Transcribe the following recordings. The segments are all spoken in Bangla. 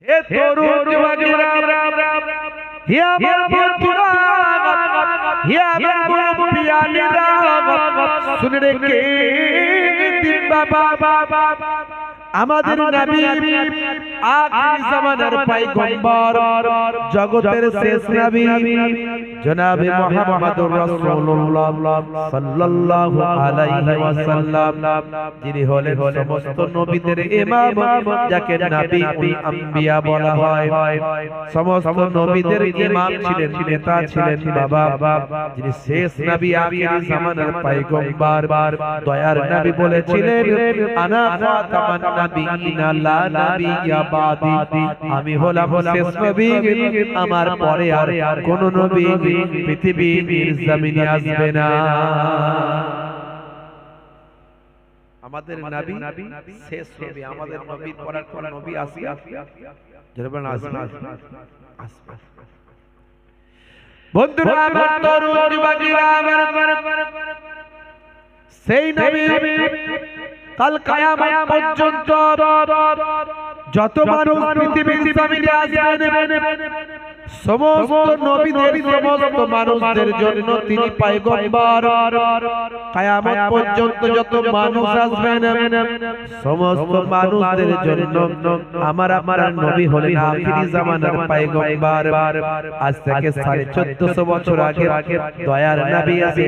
হে তরুণ যুবকেরা, হে আমার বন্ধুরা, হে আমার মুরব্বিয়ানেরা, শুনে রেখে দিন বাবা, আমাদের নবী আখির জামানার পয়গম্বর, জগতের শেষ নবী জনাবে মুহাম্মদুর রাসূলুল্লাহ সাল্লাল্লাহু আলাইহি ওয়াসাল্লাম, যিনি হলেন সমস্ত নবীদের ইমাম, যাকে নবীউল আম্বিয়া বলা হয়। সমস্ত নবীদের ইমাম ছিলেন, নেতা ছিলেন বাবা, যিনি শেষ নবী আখির জামানার পয়গম্বর। দয়ার নবী বলেছিলেন, আনা খাতামান নবিয়িনা লা নবিয়্যা বাদি, আমি হলাম শেষ নবী, আমার পরে আর কোন নবী পৃথিবীর জমিনে আসবে না। আমাদের নবী শেষ নবী, আমাদের নবীর পর আর কোন নবী আসবে না। বন্ধুরা আমার, তরুণ যুবকেরা আমার, সেই নবী কাল কিয়ামত পর্যন্ত যত মানুষ পৃথিবীর জমিনে আসবেন, সমস্ত নবীদের সমস্ত মানুষদের জন্য তিনি পয়গম্বর। কিয়ামত পর্যন্ত যত মানুষ আসবেন, সমস্ত মানুষদের জন্য আমার নবী হলেন আখিরি জামানার পয়গম্বর। আজ থেকে 1450 বছর আগে দয়ার নবী এসে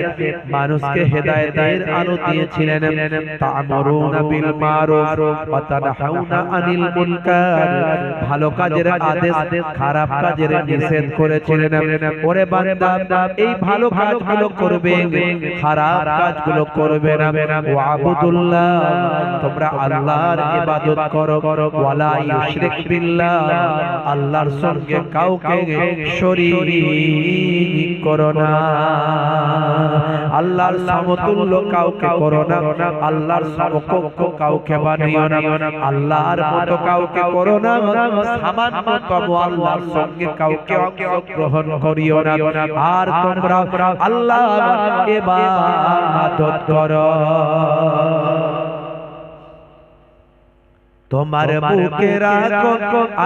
মানুষকে হেদায়েতের আলো দিয়েছিলেন। তা'মুরুনা বিল মারুফ ওয়া তানহাউনা আনিল মুনকার, ভালো কাজের আদেশ, খারাপ কাজের নিষেধ করেছিলেন। ওরে বান্দা, এই ভালো কাজগুলো করবে, খারাপ কাজগুলো করবে না। ওয়াবুদুল্লাহ, তোমরা আল্লাহর ইবাদত করো। ওয়ালা ইউশরিক বিল্লাহ, আল্লাহর সঙ্গে কাউকে শরীক করো না। আল্লাহর সমতুল্য কাউকে করো না, আল্লাহর সমকক্ষ কাউকে বানিও না, আল্লাহর মতো কাউকে করো না, সামান্যতম আল্লাহর সঙ্গে কাউকে অংশগ্রহণ করিও না। আর তোমরা আল্লাহর ইবাদত করো। তোমার বুকে রাখো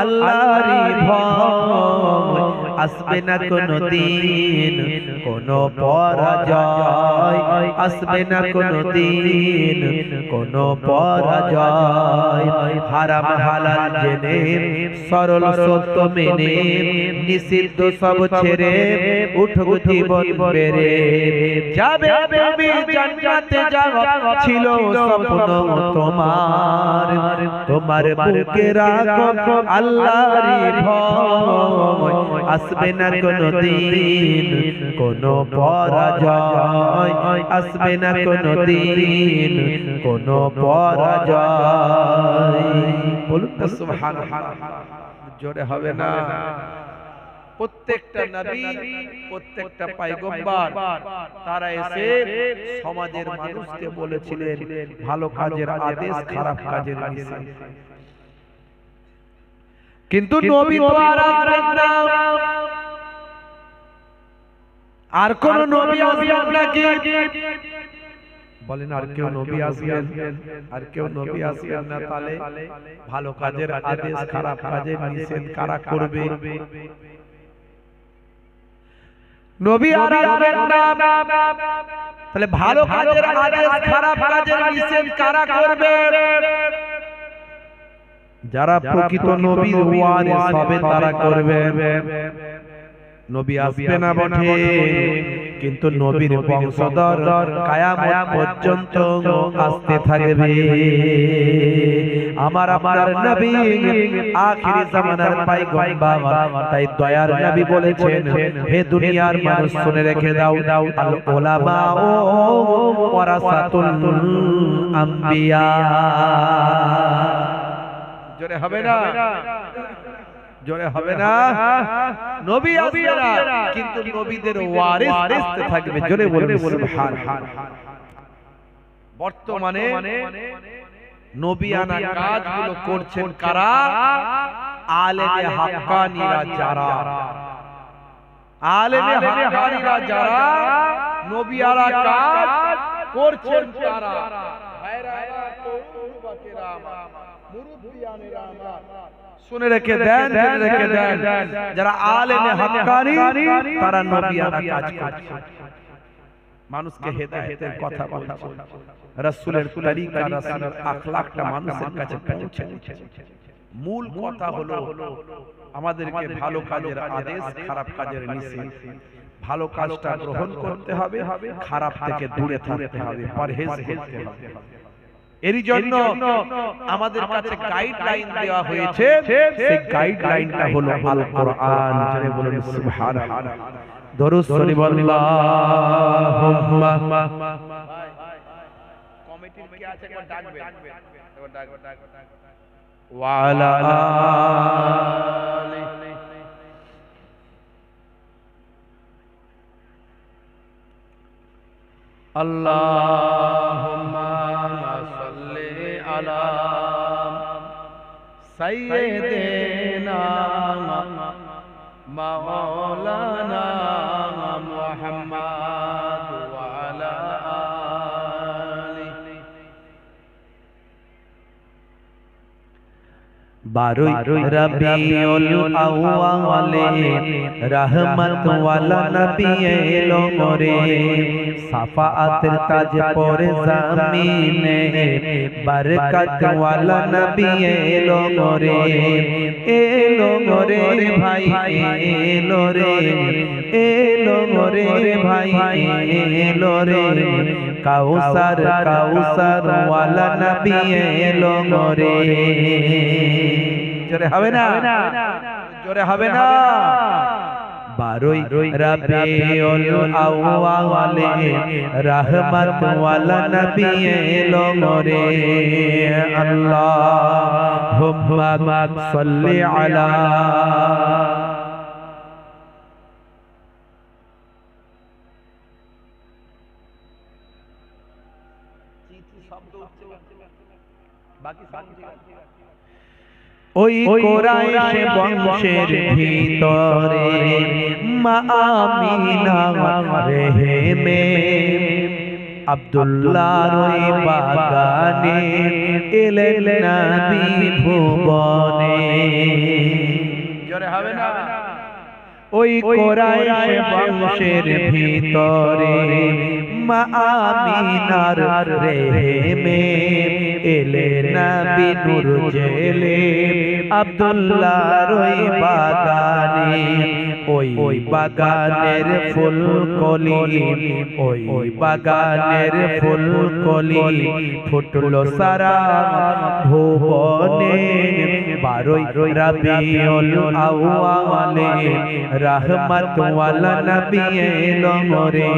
আল্লাহরই ভয়, আসবে না কোনো দিন কোনো পরাজয়, আসবে না কোনো দিন কোনো পরাজয়। হারাম হালাল জেনে, সরল সত্য মেনে, নিষিদ্ধ সব ছেড়ে উঠো জীবন বেড়ে যাবে তুমি জান্নাতে যাওয়া ছিল স্বপ্ন তোমার। তোমার বুকে রাখো আল্লাহরই ভয়, আসবে না কোনো দিন কোনো পরাজয়, আসবে না কোনো দিন কোনো পরাজয়। বলুন না সুবহানাল্লাহ, জোরে হবে না? প্রত্যেকটা নবী, প্রত্যেকটা পয়গম্বর, তারা এসে সমাজের মানুষকে বলেছিলেন ভালো কাজের আদেশ, খারাপ কাজের নিষেধ। কিন্তু নবী তো আর আসবেন না, আর কোন নবী আসবেন নাকি? বলেন, আর কেউ নবী আসবেন? আর কেউ নবী আসবেন না। তাহলে ভালো কাজের আদেশ, খারাপ কাজের নিষেধ কারা করবে? নবী আর আসবেন না, তাহলে ভালো কাজের আদেশ, খারাপ কাজের নিষেধ কারা করবে? যারা প্রকৃত নবীর ওয়ারিস হবে তারা করবে। নবী আসবে না বটে, কিন্তু নবীর বংশধর কিয়ামত পর্যন্ত আসতে থাকবে। আমার আপনার নবী আখিরি জামানার পয়গম্বর। তাই দয়ার নবী বলেছেন, হে দুনিয়ার মানুষ শুনে রেখে দাও, আল উলামা ওয়ারাসাতুল আম্বিয়া। জোরে হবে না? জোরে হবে না? নবী আসবে না, কিন্তু নবীদের ওয়ারিস আসতে থাকবে। জোরে বলুন সুবহানাল্লাহ। বর্তমানে নবিয়ানা কাজগুলো করছেন কারা? আলেমে হাক্কানীরা যারা, আলেমে হাক্কানীরা যারা নবিয়ানা কাজ করছেন তারা। ভাইরা, তরুণ যুবকেরা, মুরব্বিয়ানেরা, শুনে রেখে দেন, জেনে রেখে দেন, যারা আলেমে হাক্কানি তারা নবিয়ানা কাজ করছে, মানুষকে হেদায়েতের কথা বলছে, রাসূলের তরিকা, রাসূলের আখলাকটা মানুষের কাছে পৌঁছে দিচ্ছে। মূল কথা হলো আমাদেরকে ভালো কাজের আদেশ, খারাপ কাজের নিষেধ। ভালো কাজটা গ্রহণ করতে হবে, খারাপ থেকে দূরে থাকতে হবে, পরহেজ করতে হবে। এরই জন্য আমাদের কাছে গাইডলাইন দেওয়া হয়েছে, সেই গাইডলাইনটা হলো আল কোরআন। জোরে বলুন সুবহানাল্লাহ। দরুদ শরীফ আল্লাহুম্মা। কমিটির কে আছে একবার ডাকবে, একবার ডাকবে। ওয়া আলা আলি। আল্লাহুম্মা সাল্লি আলা সাইয়্যিদিনা মাওলানা মুহাম্মদ ওয়া আলা আলি। 12 রবিউল আউয়ালে রহমত ওয়ালা নবী এলো মোরে, সাফাআতের তাজ পরে জামিনে, বরকত ওয়ালা নবী এলো মোরে, এলো মোরে ভাই, এলো রে, এলো মোরে ভাই, এলো রে, কাউসার কাউসার ওয়ালা নবী এলো মোরে। জোরে হবে না, জোরে হবে না। 12 রবিউল আউয়ালে রহমত ওয়ালা নবী এলো মোরে, আল্লাহুম্মা সাল্লি আলা। ওই কুরাইশ বংশের ভিতরে মা আমিনা রেহেমে, আব্দুল্লাহর ওই বাগানে এলেন নবী ভুবনে। জোরে হবে না। ওই কুরাইশ বংশের ভিতরে মা আমিনার রেহেমে এলেন নবী নূর জেলে, আব্দুল্লাহর ওই বাগানে, ওই বাগানের ফুল কলি, ওই বাগানের ফুল কলি ফুটলো সারা ভুবনে। 12 রবিউল আউয়ালে রহমত ওয়ালা নবী এলো মোরে,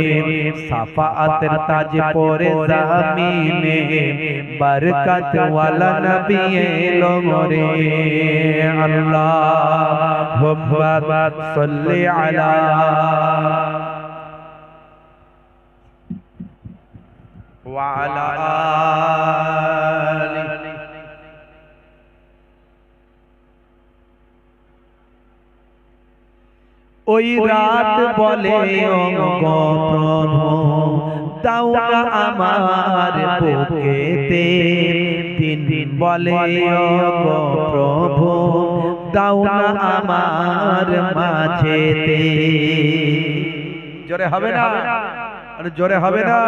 সাফাআতের তাজ পরে জামিনে, বরকত ওয়ালা নবী এলো মোরে, আল্লাহুম্মা সাল্লি আলা। ওয়া আলা আলি। ওই রাত বলে ও গো প্রভু দাও না আমার বুকেতে, দিন বলে ও গো প্রভু দাও না আমার মাঝেতে। জোরে হবে না, জোরে হবে না।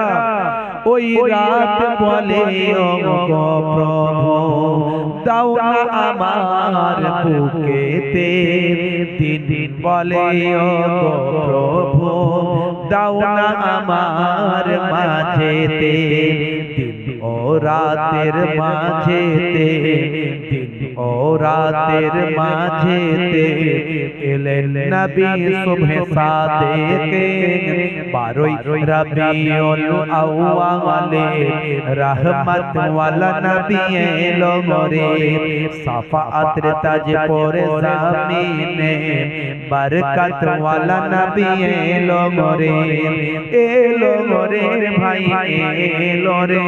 ওই রাত বলে ও গো প্রভু দাও না আমার বুকেতে, দিন বলে ও গো প্রভু দাও না আমার মাঝেতে, দিন ও রাতের মাঝেতে, দিন ও রাতের মাঝেতে এলেন নবী সুবহে সাদেকে। 12 রবিউল আউয়ালে রহমত ওয়ালা নবী এলো মোরে, সাফাআতের তাজ পরে জামিনে, বরকত ওয়ালা নবী এলো মোরে, এলো মোরে ভাই, এলো রে,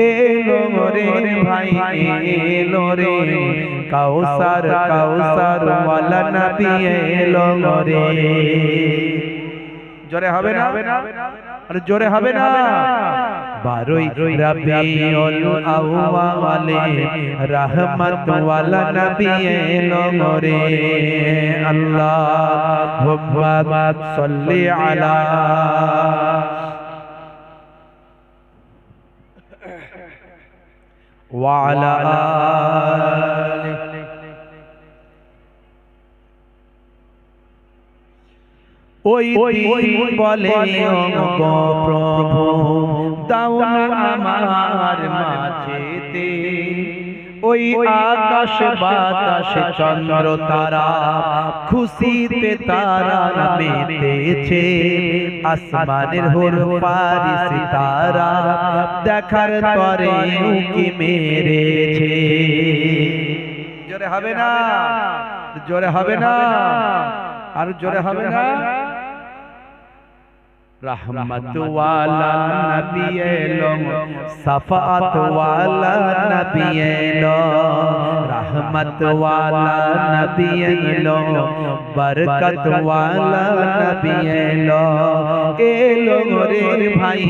এলো মোরে ভাই, এলো রে, কাউসার কাউসার ওয়ালা নবী এলো মোরে। জোরে হবে না, আরে জোরে হবে না। বারোই রবিউল আউয়ালে রহমত ওয়ালা নবী এলো রে আল্লাহুম্মা সাল্লি আলা ওয়া আলা আলিহি ওই দিন বলে গো প্রভু দাও না আমার মাঝেতে ওই আকাশ বাতাস চন্দ্র তারা খুশিতে তারা মেতেছে আসমানের হুর পারি সিতারা দেখার তরে উকি মেরেছে জোরে হবে না জোরে হবে না আর জোরে হবে না रहमत वाला नबी एलो सफात वाला नबी एलो रहमत वाला नबी एलो बरकत वाला नबी एलो एलो रे भाई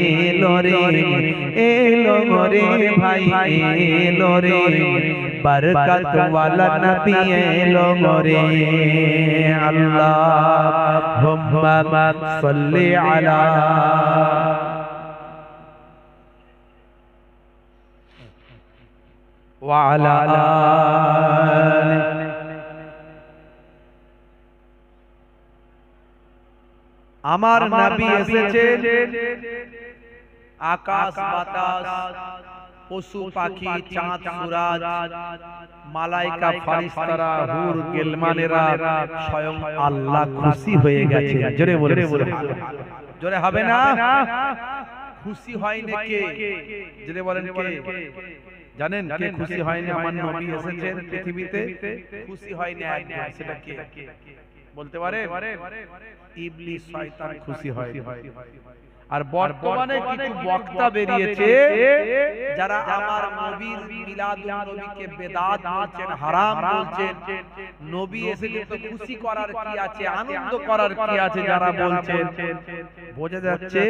एलो रे भाई एलो रे बरकत वाला नबी एलो रे अल्लाहुम्मा सल्ली আলা ওয়া আলা আলি আমার নবী এসেছেন আকাশ বাতাস পশু পাখি চাঁদ সূরজ মালায়েকা ফেরেশতারা হুর গিলমানেরা স্বয়ং আল্লাহ খুশি হয়ে গেছে জোরে বলে সুবহানাল্লাহ জোরে হবে না খুশি হয়নি কে জোরে বলেন কে জানেন কে খুশি হয়নি আমার নবী এসেছেন পৃথিবীতে খুশি হয়নি একজন সেটা কে বলতে পারে ইবলিস শয়তান খুশি হয় আর বর্তমানে কিছু বক্তা বেরিয়েছে যারা আমার নবীর মিলাদুন নবীকে বেদাত বলছেন হারাম বলছেন নবী এসেছে তো খুশি করার কি আছে আনন্দ করার কি আছে যারা বলছেন বোঝা যাচ্ছে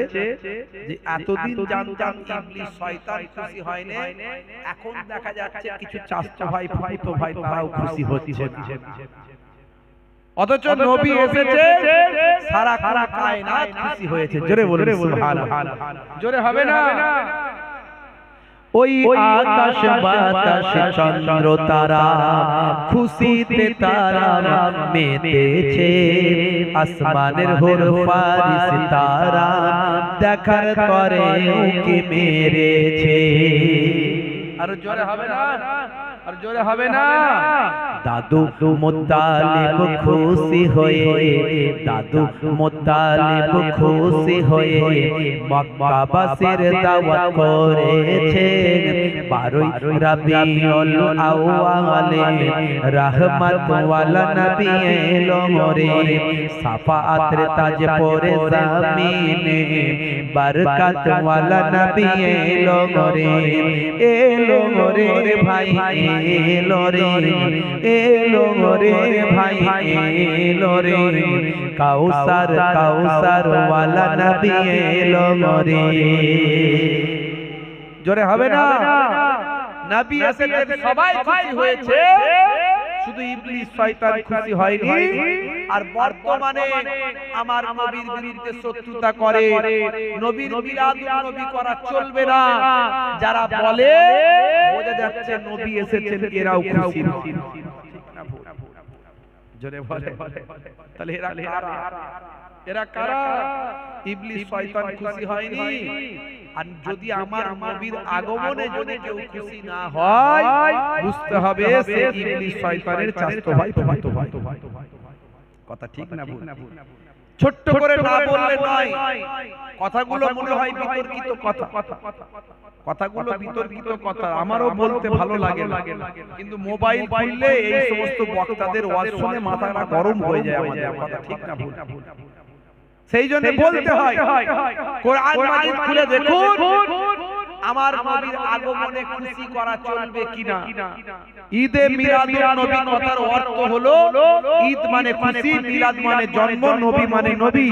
যে এতদিন জানতাম ইবলিস শয়তান খুশি হয়নি এখন দেখা যাচ্ছে কিছু চাচা ভাই ফুফাতো ভাই তারাও খুশি হচ্ছে অথচ নবী এসেছে সারা কায়নাত খুশি হয়েছে জোরে বলুন সুবহানাল্লাহ জোরে হবে না ওই আকাশ বাতাস চন্দ্র তারা খুশিতে তারা মেতেছে আসমানের হুর পারি সিতারা দেখার তরে উকি মেরেছে আর জোরে হবে না আর জোরে হবে না দাদু মুত্তালিব খুশি হয়ে দাদু মুত্তালিব খুশি হয়ে মক্কাবাসীর দাওয়াত করেছে 12 রবিউল আউয়ালে রহমত ওয়ালা নবী এলো রে সাফাতের তাজ পরে জমিনে বরকত ওয়ালা নবী এলো রে ভাই এলো রে ভাই এলো রে কাউসার ওয়ালা নবী এলো রে জোরে হবে না নবী এসেছেন সবাই খুশি হয়েছে শুধু ইবলিস শয়তান খুশি হয়নি আর বর্তমানে আমার নবীর বিরুদ্ধে শত্রুতা করে নবীর মিলাদুন নবী করা চলবে না যারা বলে বোঝা যাচ্ছে নবী এসেছেন এরাও খুশি ঠিক না ভুল জোরে বলে তাহলে এরা কারা ইবলিস শয়তান খুশি হয়নি আর যদি আমার নবীর আগমনে যদি কেউ খুশি না হয় বুঝতে হবে সে ইবলিস শয়তানের চাচতো ভাই ফুফাতো ভাই কথা ঠিক না ভুল ছোট্ট করে না বললে নয় কথাগুলো মনে হয় বিতর্কিত কথা কথাগুলো বিতর্কিত কথা আমারও বলতে ভালো লাগে কিন্তু মোবাইল খুললে এই সমস্ত বক্তাদের ওয়াজ শুনে মাথাটা গরম হয়ে যায় আমাদের কথা ঠিক না ভুল সেই জন্য বলতে হয় কোরআন মাজিদ খুলে দেখুন আমার নবীর আগমনে খুশি করা চলবে কিনা ঈদে মিলাদুন নবী কথার অর্থ হলো ঈদ মানে খুশি মিলাদ মানে জন্ম নবী মানে নবী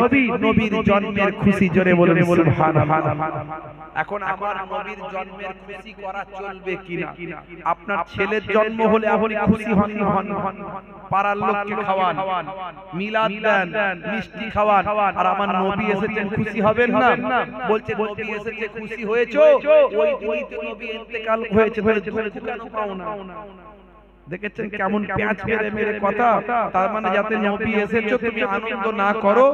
নবীর জন্মের খুশি জোরে বলুন সুবহানাল্লাহ এখন আমার নবীর জন্মের খুশি করা চলবে কিনা? আপনার ছেলের জন্ম হলে আপনি খুশি হন পাড়ার লোককে খাওয়ান, মিলাদ দেন, মিষ্টি খাওয়ান, আর আমার নবী এসেছেন খুশি হবেন না? বলছে নবী এসেছে খুশি হয়েছো, ওই দিনই তো নবী ইন্তেকাল হয়েছে, তাহলে দুঃখ কেন পাও না? দেখেছেন কেমন পেঁচ মেরে মেরে কথা। তার মানে যাতে নবী এসেছো তুমি আনন্দ না করো,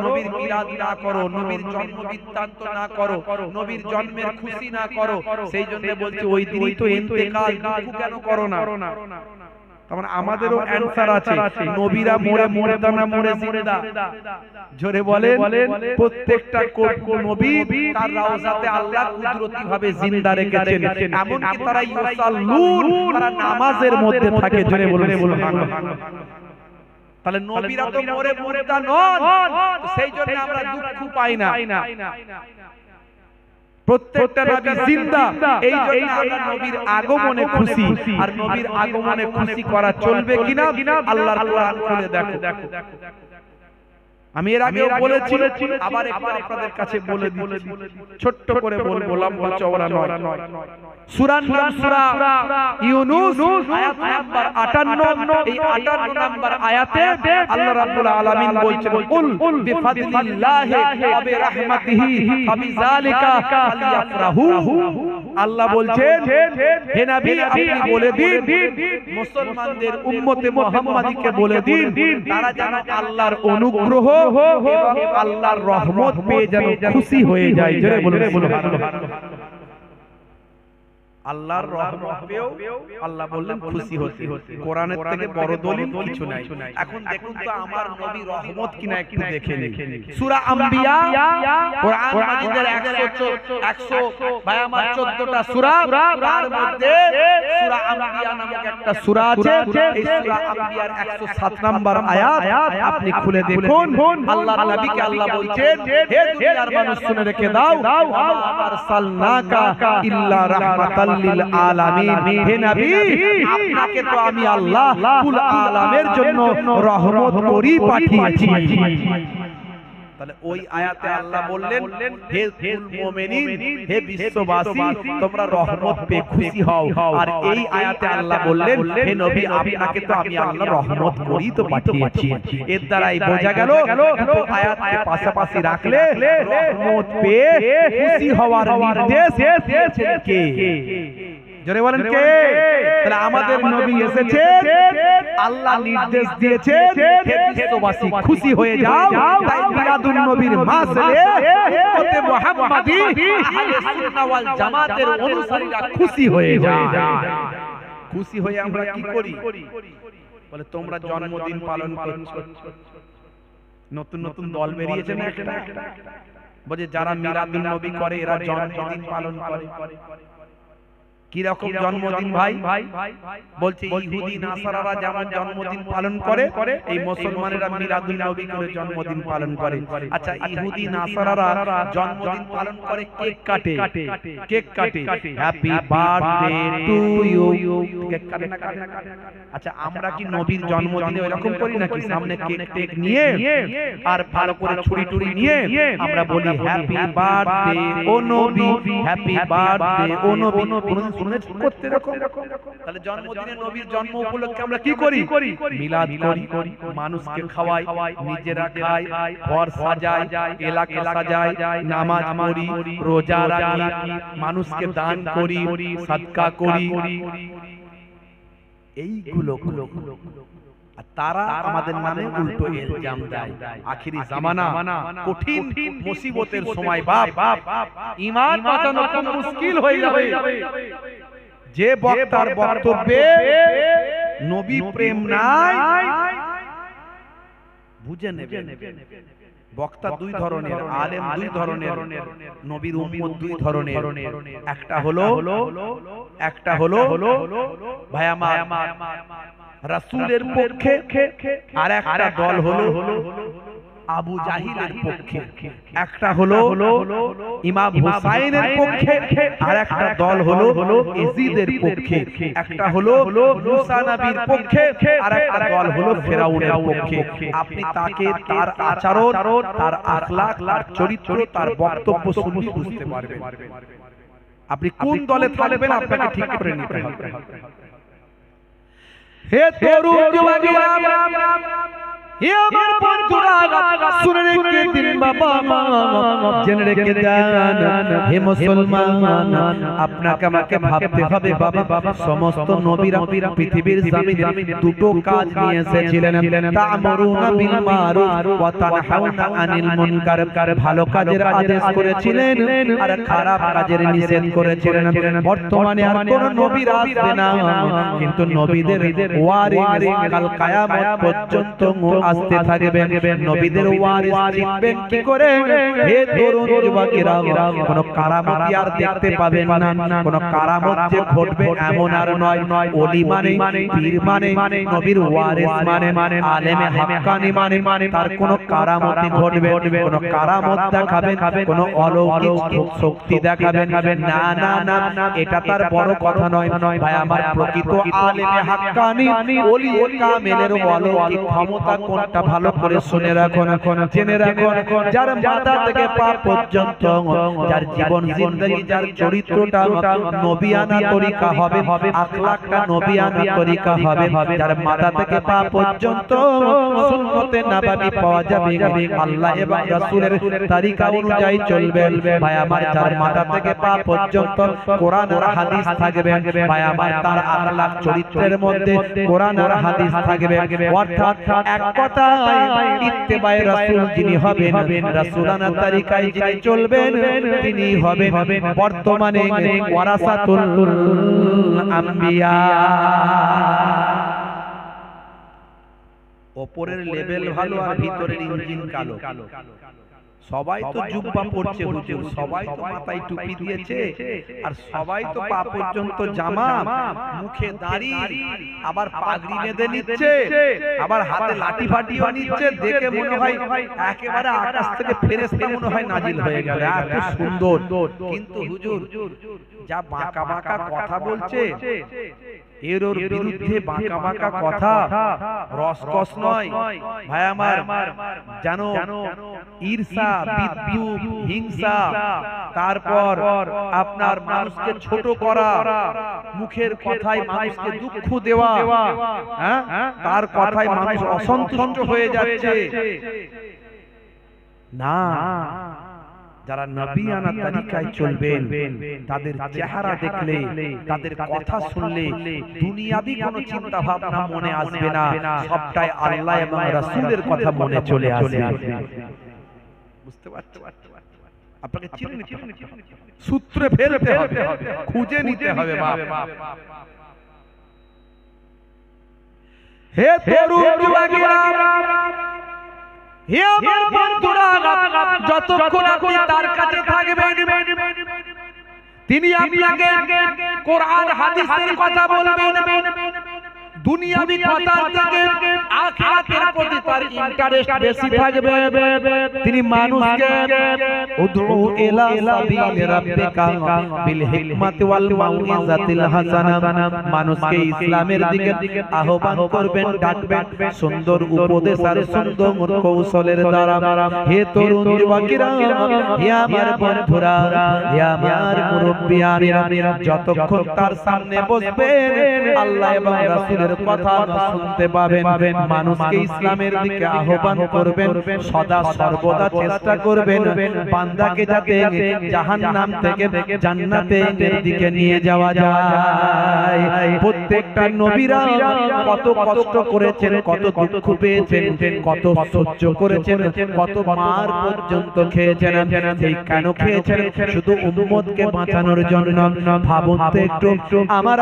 নবীর মিলাদ না করো, নবীর জন্ম বৃত্তান্ত না করো, নবীর জন্মের খুশি না করো, সেই জন্য বলছে ওই দিনই তো ইন্তেকাল, দুঃখ কেন করো না? তার আমাদেরও অ্যানসার আছে, নবীরা মরে মুর্দা না মরে জিন্দা? জোরে বলেন। প্রত্যেকটা নবী তার রওজাতে আল্লাহ কুদরতি ভাবে জিন্দা রেখেছেন, এমন কি তারা ইউসাল্লুন, তারা নামাজের মধ্যে থাকে। জোরে বলেন সুবহানাল্লাহ। তাহলে নবীরা তো মরে মুর্দা নন, সেই জন্য আমরা দুঃখ পাই না। প্রত্যেকটা নবী জিন্দা, এই জন্য আমরা নবীর আগমনে খুশি। আর নবীর আগমনে খুশি করা চলবে কিনা আল্লাহর কোরআন খুলে দেখো। আমি এর আগেও বলেছি, আবার একটু আপনাদের কাছে বলে দিচ্ছি, ছোট্ট করে বলবো, লম্বা চওড়া নয়। সূরার নাম সূরা ইউনূস, আয়াত নাম্বার 58। এই 58 নাম্বার আয়াতে আল্লাহ রাব্বুল আলামিন বলছেন, কুল বিফাদলিল্লাহি ওয়া বিরাহমাতিহি ফাবিযালিকা ফালইফরাহু। আল্লাহ বলছেন, হে নবী আপনি বলে দিন, মুসলমানদের উম্মতে মুহাম্মাদীকে বলে দিন, তারা যেন আল্লাহর অনুগ্রহ এবং আল্লাহর রহমত পেয়ে যেন খুশি হয়ে যায়। জোরে বলুন সুবহানাল্লাহ। আল্লাহর রহমত পেও আল্লাহ বললেন খুশি হতে। কোরআনের থেকে বড় দলিল কিছু নাই। এখন দেখুন তো আমার নবী রহমত কিনা একটু দেখে নিন। সূরা আম্বিয়া, কোরআন মাজিদের 114টা সূরা, তার মধ্যে সূরা আম্বিয়া নামক একটা সূরা আছে। এই সূরা আম্বিয়ার 107 নাম্বার আয়াত আপনি খুলে দেখুন। আল্লাহর নবীকে আল্লাহ বলছেন, হে দুনিয়ার মানুষ শুনে রেখে দাও, আরসালনাকা ইল্লা রাহমাতাল লিল আলামিন। হে নবী আপনাকে তো আমি আল্লাহ কুল আলামের জন্য রহমত করি পাঠিয়েছি। তাহলে ওই আয়াতে আল্লাহ বললেন, হে কুল মুমিনিন, হে বিশ্ববাসী, তোমরা রহমত পেয়ে খুশি হও। আর এই আয়াতে আল্লাহ বললেন, হে নবী আপনাকে তো আমি আল্লাহ রহমত করি তো পাঠিয়েছি। এর দ্বারাই বোঝা গেল দুটো আয়াতকে পাশাপাশি রাখলে রহমত পেয়ে খুশি হওয়ার নির্দেশ দিয়েছেন কে? জোরে বলেন কে? তাহলে আমাদের নবী এসেছেন, আল্লাহ নির্দেশ দিয়েছেন, হে বিশ্ববাসী খুশি হয়ে যাও। তাই মিলাদুন নবীর মাসে উম্মতে মুহাম্মাদী আহলে সুন্নাহ ওয়াল জামাতের অনুসারীরা খুশি হয়ে যায়। খুশি হয়ে আমরা কি করি? বলে তোমরা জন্মদিন পালন করছো। নতুন নতুন দল বেরিয়েছে না একটা, বলে যারা মিলাদুন নবী করে এরা জন্মদিন পালন করে। কি রকম জন্মদিন ভাই? বলছে ইহুদি নাসারারা যেমন জন্মদিন পালন করে, এই মুসলমানেরা মিলাদুন নবী করে জন্মদিন পালন করে। আচ্ছা ইহুদি নাসারারা জন্মদিন পালন করে কেক কাটে, কেক কাটে, happy birthday to you, cake কাটে না কাটে? আচ্ছা আমরা কি নবীর জন্মদিনে এরকম করি নাকি? সামনে কেক টেক নিয়ে আর ভালো করে ছুরি টুরি নিয়ে আমরা বলি হ্যাপি বার্থডে ও নবী, হ্যাপি বার্থডে ও নবী। করতে রকম। তাহলে জন্মদিনে নবীর জন্ম উপলক্ষে আমরা কি করি? মিলাদ করি, মানুষকে খাওয়াই, নিজেরা খাই, ঘর সাজাই, এলাকা সাজাই, নামাজ পড়ি, রোজা রাখি, মানুষকে দান করি, সাদকা করি, এইগুলো। আর তারা আমাদের নামে উল্টো ইলজাম দেয়। আখিরি জামানা, কঠিন মুসিবতের সময় বাপ ঈমান বাঁচানো খুব মুশকিল হয়ে যাবে। যে বক্তার বক্তব্যে নবী প্রেম নাই বুঝে নেবেন। বক্তা দুই ধরনের, আলেম দুই ধরনের, নবীর উম্মত দুই ধরনের। একটা হলো ভাই আমার রাসূলের পক্ষে, আর একটা দল হলো আবু জাহিলের পক্ষে, একটা হলো ইমাম হুসাইনের পক্ষে, আর একটা দল হলো ইয়াজিদের পক্ষে, একটা হলো মুসা নবীর পক্ষে, আর একটা দল হলো ফেরাউনের পক্ষে। আপনি তাকে তার আচরণ, তার আখলাক, তার চরিত্র, তার বক্তব্য শুনলে বুঝতে পারবেন আপনি কোন দলে থাকবেন। আপনাকে ঠিক করে নিতে হবে। হে তরুণ যুবকেরা, হে আমার বন্ধুরা, শুনে রেখে দিন বাবা, জেনে রেখে দেন হে মুসলমান, আপনাকে আমাকে ভাবতে হবে বাবা, সমস্ত নবীরা পৃথিবীর জমিনে দুটো কাজ নিয়ে এসেছিলেন, তা'মুরুনা বিল মারুফ ওয়া তানহাউনা আনিল মুনকার, ভালো কাজের আদেশ করেছিলেন আর খারাপ কাজের নিষেধ করেছিলেন। বর্তমানে আর কোন নবী আসবে না, কিন্তু নবীদের ওয়ারিস কাল কিয়ামত পর্যন্ত আসতে থাকবেন। নবীদের ওয়ারিস চিনবেন কি করে? হে তরুণ যুবকেরা, কোন কারামত আর দেখতে পাবেন না, কোন কারামত যে ঘটবে এমন আর নয়। ওলি মানে, পীর মানে, নবীর ওয়ারিস মানে, আলেমে হাক্কানি মানে, তার কোন কারামতি ঘটবে, কোন কারামত দেখাবেন, কোন অলৌকিক শক্তি দেখাবেন না, না না, এটা তার বড় কথা নয় ভাই আমার। প্রকৃত আলেমে হাক্কানি ওলি কামেলের অলৌকিক ক্ষমতা কোনটা ভালো করে শুনে রাখুন, জেনে রাখুন। যার মাথা থেকে পা পর্যন্ত, যার জীবন জিন্দেগি, যার চরিত্রটা নবিয়ানা তরিকা হবে, আখলাকটা নবিয়ানা তরিকা হবে, যার মাথা থেকে পা পর্যন্ত সুন্নতে নববী পাওয়া যাবে, আল্লাহ এবং রাসূলের তরিকা অনুযায়ী চলবে ভাই আমার। যার মাথা থেকে পা পর্যন্ত কোরআন আর হাদিস থাকবে ভাই আমার, তার আখলাক চরিত্রের মধ্যে কোরআন আর হাদিস থাকবে। অর্থাৎ এক কথায় ইত্তেবায়ে রাসূল যিনি হবেন, রাসূলানা তরিকায় যিনি চলবেন, তিনি হবেন বর্তমানে ওয়ারাসাতুল আম্বিয়া। উপরের লেভেল ভালো আর ভিতরের ইঞ্জিন কালো। সবাই তো জুব্বা পরছে হুজুর, সবাই তো মাথায় টুপি দিয়েছে, আর সবাই তো পা পর্যন্ত জামা, মুখে দাড়ি, আবার পাগড়ি বেঁধে নিচ্ছে, আবার হাতে লাঠি ফাটিও নিচ্ছে। দেখে মনে হয় একেবারে আকাশ থেকে ফেরেশতা মনে হয় নাজিল হয়ে গেল, এত সুন্দর। কিন্তু হুজুর যা বাঁকা বাঁকা কথা বলছে, এর ওর বিরুদ্ধে বাঁকা বাঁকা কথা, রসকস নয় ভাই আমার, জানো ঈর্ষা, বিদ্রুপ, হিংসা, তারপর আপনার মানুষকে ছোট করা, মুখের কথায় মানুষকে দুঃখ দেওয়া, তার কথায় মানুষ অসন্তুষ্ট হয়ে যাচ্ছে না। যারা নবিয়ানা তরিকায় চলবেন, তাদের চেহারা দেখলে, তাদের কথা শুনলে দুনিয়াবি কোনো চিন্তা ভাবনা মনে আসবে না, সবটাই আল্লাহ এবং রাসূলের কথা মনে চলে আসবে। বুঝতে পারছেন? আপনাকে চিনে নিতে হবে, সূত্রে ফেলতে হবে, খুঁজে নিতে হবে বাপ। হে তরুণ যুবকেরা, হে আমার বন্ধুরা, যতক্ষণ আপনি তার কাছে থাকবেন, তিনি আপনাকে কোরআন হাদিসের কথা বলবেন, দুনিয়াবি কথার থেকে আখিরাতের প্রতি তার ইন্টারেস্ট বেশি থাকবে। তিনি মানুষকে উদউ ইলা সাবিলি রাব্বিকা বিল হিকমাতি ওয়াল মাউইজাতিল হাসানা, মানুষকে ইসলামের দিকে আহ্বান করবেন, ডাকবেন সুন্দর উপদেশ আর সুন্দর কৌশলের দ্বারা। হে তরুণ যুবকেরা, হে আমার বন্ধুরা, হে আমার মুরব্বিয়ানেরা, যতক্ষণ তার সামনে বসবেন, আল্লাহ এবং রাসূলের কথা শুনতে পাবেন, মানুষকে ইসলামের দিকে আহ্বান করবেন, সদা সর্বদা চেষ্টা করবেন বান্দাকে যাতে জাহান্নাম থেকে জান্নাতের দিকে নিয়ে যাওয়া যায়। প্রত্যেকটা নবীরা কত কষ্ট করেছেন, কত দুঃখ পেয়েছেন, কত সহ্য করেছেন, কত মার পর্যন্ত খেয়েছেন। সেই কেন খেয়েছেন? শুধু উম্মতকে বাঁচানোর জন্য। ভাবুন তো একটু, আমার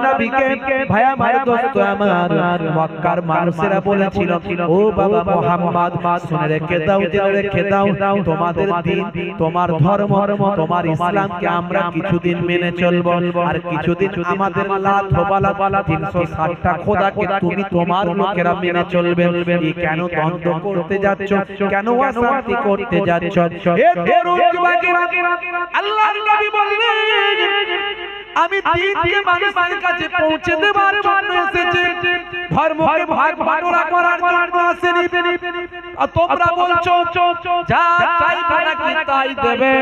নবীকে ভাই আমার দোস্ত আমার মক্কার মানুষেরা বলেছিল, ও বাবা মুহাম্মদ শুনে রেখে দাও, জেনে রেখে দাও, তোমাদের দিন, তোমার ধর্ম, তোমার ইসলামকে আমরা কিছুদিন মেনে চলবো, আর কিছুদিন আমাদের লাত বালা 360টা খোদাকে তুমি তোমার লোকেরা মেনে চলবে। এই কেন দ্বন্দ্ব করতে যাচ্ছ, কেন অশান্তি করতে যাচ্ছ? এ তরুণ যুবকেরা, আল্লাহর নবী বললেন আমি দ্বীনকে মানুষের কাছে পৌঁছে দেওয়ার জন্য এসেছি, ধর্মকে ভাগ বাটোয়ারা করার জন্য আসেনি। আর তোমরা বলছো যা চাইবে নাকি তাই দেবে,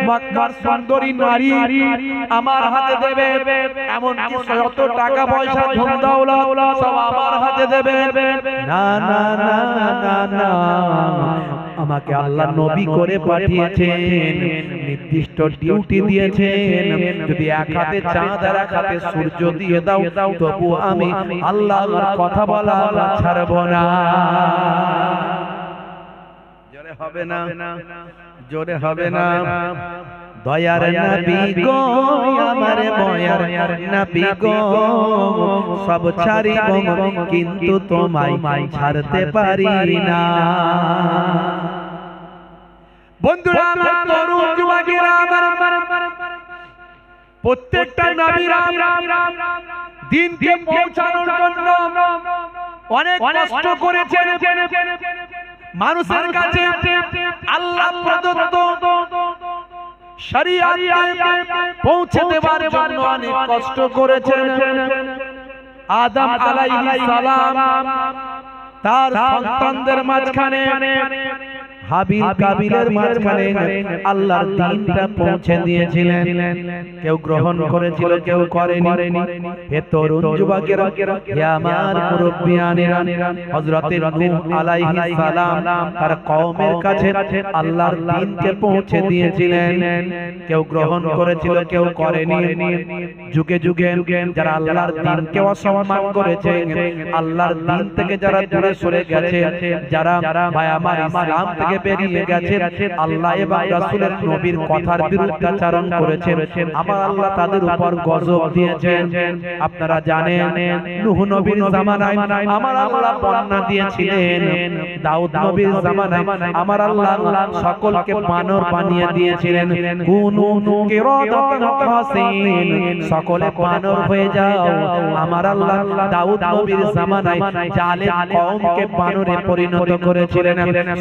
মক্কার সুন্দরী নারী আমার হাতে দেবে, এমন কি যত টাকা পয়সা ধন দৌলত সব আমার হাতে দেবে? না না না না না, আমাকে আল্লাহ নবী করে পাঠিয়েছেন, নির্দিষ্ট ডিউটি দিয়েছেন। যদি এক হাতে চাঁদ আর এক হাতে সূর্য দিয়ে দাও, তবু আমি আল্লাহর কথা বলা ছাড়ব না। জোরে হবে না, জোরে হবে না। দয়ার নবী গো, আমার ময়ার নবী গো, সব ছাড়িব কিন্তু তোমায় ছাড়তে পারি না। বন্ধুরা আমার, তরুণ যুবকেরা আমার, প্রত্যেকটা নবীরা দ্বীনকে পৌঁছানোর জন্য অনেক কষ্ট করেছেন। মানুষের কাছে আল্লাহ প্রদত্ত শরীয়তকে পৌঁছে দেওয়ার জন্য অনেক কষ্ট করেছেন। আদম আলাইহিস সালাম তার সন্তানদের মাঝখানে, হাবিল কাবিলের মাঝখানে আল্লাহর দ্বীনটা পৌঁছে দিয়েছিলেন। কেউ গ্রহণ করেছিল, কেউ করেনি। হে তরুণ যুবকেরা, হে আমার মুরব্বিয়ানেরা, হযরত নূহ আলাইহিস সালাম তার কওমের কাছে আল্লাহর দ্বীনকে পৌঁছে দিয়েছিলেন। কেউ গ্রহণ করেছিল, কেউ করেনি। যুগে যুগে যারা আল্লাহর দ্বীনকে অসম্মান করেছে, আল্লাহর দ্বীন থেকে যারা দূরে সরে গেছে, যারা ভাই আমার ইসলাম থেকে বেরিয়ে গেছে, আল্লাহ এবং রাসূলের নবীর কথার বিরুদ্ধাচরণ করেছে, আমার আল্লাহ তাদের উপর গজব দিয়েছেন। আপনারা জানেন নূহ নবীর জামানায় আমার আল্লাহ বন্যা দিয়েছিলেন। দাউদ নবীর জামানায় আমার আল্লাহ সকলকে বানর বানিয়ে দিয়েছিলেন। কুনু কিরাদাতান খাসিন, সকলে বানর হয়ে যাও। আমার আল্লাহ দাউদ নবীর জামানায় জালেম কওমকে বানরে পরিণত করেছিলেন।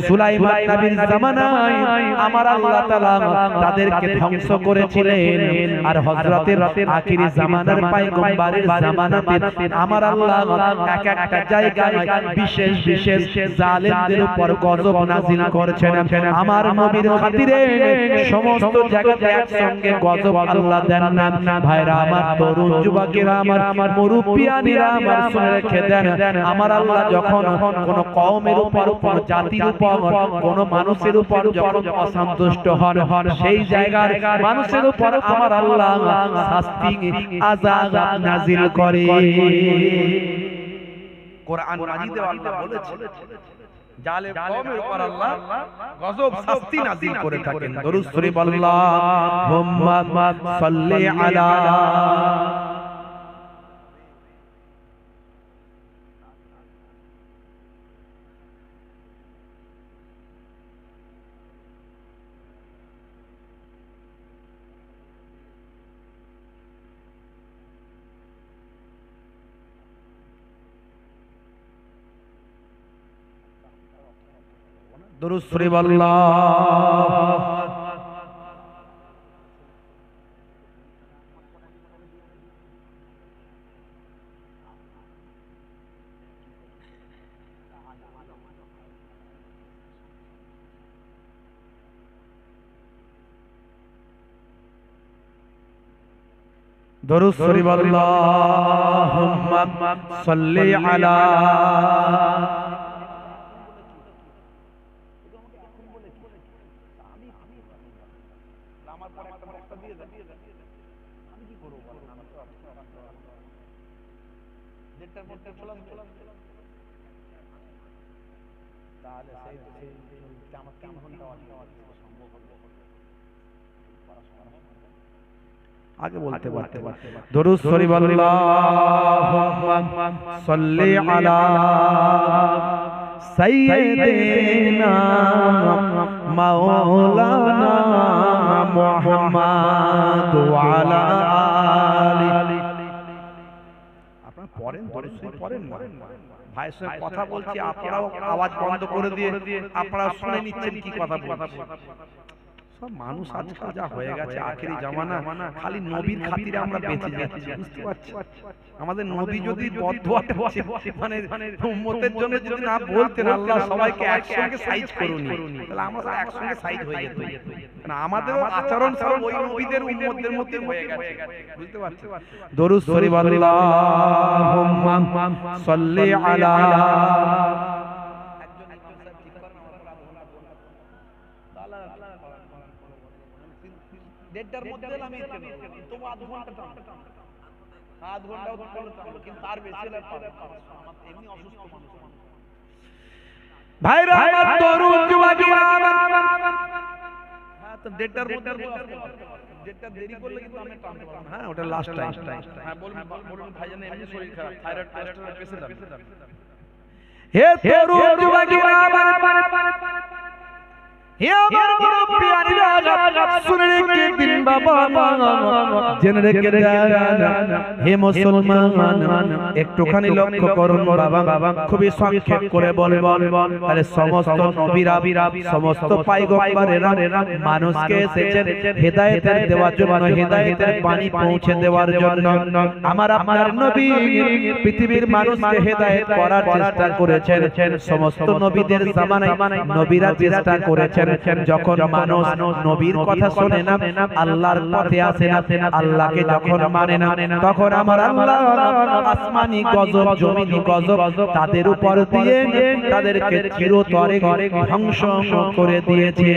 সুলাইমান নবীর জামানায় আমার আল্লাহ তাআলা তাদেরকে ধ্বংস করেছিলেন। আর হযরতের আখিরি জামানার পয়গম্বরের জামানাতে আমার আল্লাহ এক একটা জায়গায় বিশেষ বিশেষ জালেমদের উপর গজব নাযিল করেছেন। আমার নবীর খাতিরে সমস্ত জায়গাতে একসঙ্গে গজব আল্লাহ দেন না। ভাইরা আমার, তরুণ যুবকেরা আমার, মুরব্বিয়ানেরা আমার, শুনে রেখে দেন, আমার আল্লাহ যখন কোন কওমের উপর, কোন জাতির উপর, কোন মানুষের উপর যখন অসন্তুষ্ট হন, সেই জায়গার মানুষের উপর আমার আল্লাহ শাস্তি আযাব নাযিল করে। কোরআন মাজিদে আল্লাহ বলেছে জালেম কওমের উপর আল্লাহ গজব শাস্তি নাযিল করে থাকেন। দরুদ শরীফ আল্লাহুম্মা সাল্লি আলা দরুদ শরীফ আল্লাহ। দরুদ শরীফ আল্লাহুম্মা সাল্লি আলা আগে বলতে পারতে দরুদ শরীফ আল্লাহুম্মা সাল্লি আলা সাইয়্যিদিনা মাওলানা মুহাম্মদ ওয়া আলা আলি। আপনারা পড়েন, পড়েন না ভাইয়ের সঙ্গে কথা বলছি, আপনারাও আওয়াজ বন্ধ করে দিয়ে আপনারা শুনে নিচ্ছেন কি কথা বলছি। সব মানুষ আজকাল যা হয়ে গেছে, আখেরি জামানা, খালি নবীর খাতিরে আমরা বেঁচে যাচ্ছি, বুঝতে পারছি? আমাদের নবী যদি বদদোয়াটা মানে উম্মতের জন্য যদি না বলতেন আল্লাহ সবাইকে একসঙ্গে সাইজ করুন, তাহলে আমরা সব একসঙ্গে সাইজ হয়ে যেত। না, আমাদেরও আচরণ সব ওই নবীদের উম্মতদের মধ্যে হয়ে গেছে, বুঝতে পারছেন? দরুদ শরীফ আল্লাহুম্মা সাল্লি আলা দেড়টার মধ্যে আমি তবু আধ ঘন্টা কিন্তু আর বেশি এমনি অসুস্থ ভাইরা আমার তরুণ যুবকেরা হ্যাঁ, তো দেড়টার মধ্যে দেড়টা দেরি করলে কিন্তু আমি টানতে পারবো না। হ্যাঁ, ওটা লাস্ট টাইম। হ্যাঁ, বলুন ভাইজান এমনি শরীর খারাপ, থাইরয়েড কোলেস্টেরল পেশেন্ট। হে তরুণ যুবকেরা হে আমার মুরব্বি আনিরা শুনে রেখে দিন বাবা, জেনে রেখে দেন হে মুসলমান, একটুখানি লক্ষ্য করুন বাবা, খুবই সংক্ষেপ করে বলবো। তাহলে সমস্ত নবীরা, সমস্ত পয়গম্বরেরা মানুষকে এসেছেন হেদায়েতের দেওয়ার জন্য, হেদায়েতের বাণী পৌঁছে দেওয়ার জন্য। আমার আপনার নবী পৃথিবীর মানুষকে হেদায়েত করার চেষ্টা করেছেন। সমস্ত নবীদের জামানায় নবীরা চেষ্টা করেছেন। যখন মানুষ নবীর কথা শুনে না, আল্লাহর পথে আসে না, আল্লাহকে যখন মানে না, তখন আমার আল্লাহ আসমানি গজব, জমিনি গজব তাদের উপর দিয়ে তাদেরকে চিরতরে ধ্বংস করে দিয়েছে।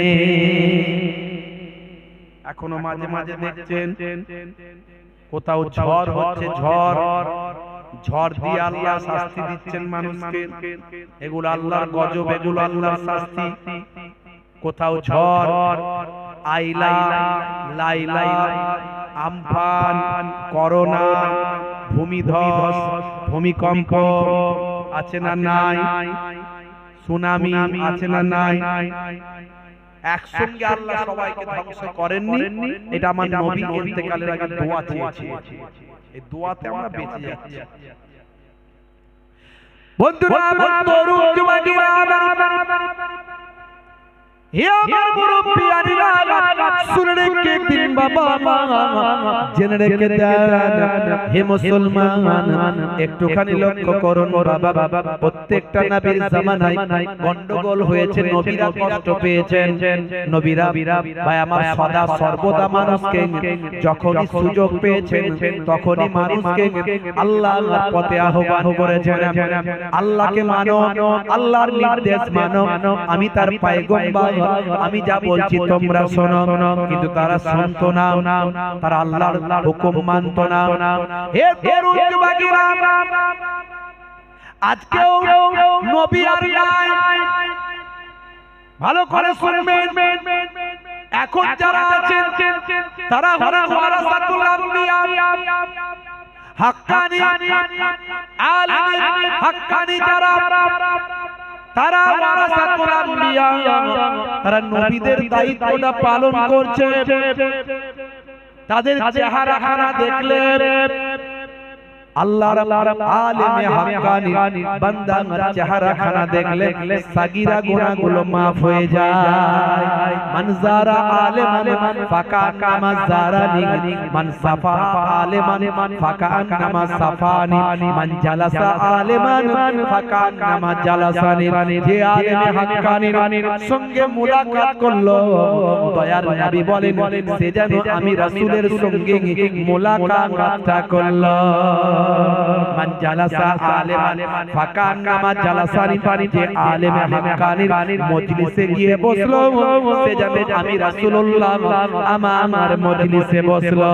এখনো মাঝে মাঝে দেখছেন কোথাও ঝড় হচ্ছে, ঝড় দিয়ে আল্লাহ শাস্তি দিচ্ছেন মানুষকে। এগুলো আল্লাহর গজব, এগুলো আল্লাহর শাস্তি। কোথাও ঝড়, আইলা, লাইলা, আমফান, করোনা, ভূমিধস, ভূমিকম্প আছে না নাই, সুনামি আছে না নাই, একসঙ্গে আল্লাহ সবাইকে ধ্বংস করেননি। এটা আমার নবী ইন্তেকালের আগে দোয়া চেয়েছে, এই দোয়াতে আমরা বেঁচে যাচ্ছি। বন্ধুরা আমার তরুণ যুবকেরা, হে আমার মুরব্বি আনিরা শুনে রেখে দিন বাবা, জেনে রেখে দেন হে মুসলমান, একটুখানি লক্ষ্য করুন বাবা। প্রত্যেকটা নবীর জামানায় গন্ডগোল হয়েছে, নবীরা কষ্ট পেয়েছেন। নবীরা ভাই আমার সদা সর্বদা মানুষকে যখনই সুযোগ পেয়েছেন তখনই মানুষকে আল্লাহর পথে আহ্বান করেছেন। আল্লাহকে মানো, আল্লাহর নির্দেশ মানো, আমি তার পয়গম্বর, আমি যা বলছি তোমরা শোনো। কিন্তু তারা শুনতো না, তারা আল্লাহর হুকুম মানতো না। হে তরুণ যুবকেরা, আজকেও নবী আর নাই, ভালো করে শুনবেন। এখন যারা আছেন তারা হলো ওয়ারাসাতুল আম্বিয়া, হাক্কানি আলিম, হাক্কানি যারা, তারা ওয়ারাসাতুল আম্বিয়া, তারা নবীদের দায়িত্বটা পালন করছে। তাদের চেহারাখানা দেখলে আল্লাহর আলেমে হাক্কানি বান্দার চেহারাখানা দেখলে সাগীরা গুনাহগুলো maaf হয়ে যায়। মান যারা আলেমান ফাকান্নামা যারানি, মান সাফা আলেমান ফাকান্নামা সাফানি, মান জালাসা আলেমান ফাকান্নামা জালাসানি। যে আলেমে হাক্কানির সঙ্গে মুলাকাত করলো, দয়ার নবী বলেন সে যেন আমি রাসূলের সঙ্গে মুলাকাতটা করলো। মান জালাসা আলেমান ফাকান্নামা জালাসানি, যে আলেমে হাক্কানির মজলিসে গিয়ে বসলো সে যেন আমি রাসূলুল্লাহ আমার মজলিসে বসলো।